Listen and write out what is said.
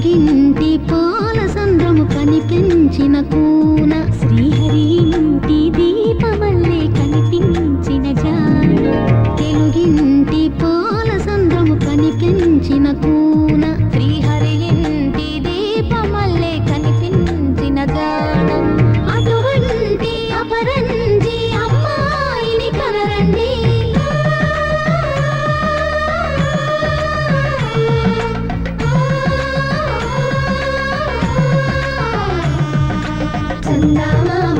తెలుగింటి పాల సంద్రము కనిపించిన కూన శ్రీహరి ఇంటి దీపమల్లే కనిపించిన జాన తెలుగింటి పాల సంద్రము కనిపించిన కూన శ్రీహరి ఇంటి దీపమల్లే కనిపించిన జాన అటువంటి అపరంజి అమ్మాయిని కనరండి చందమామ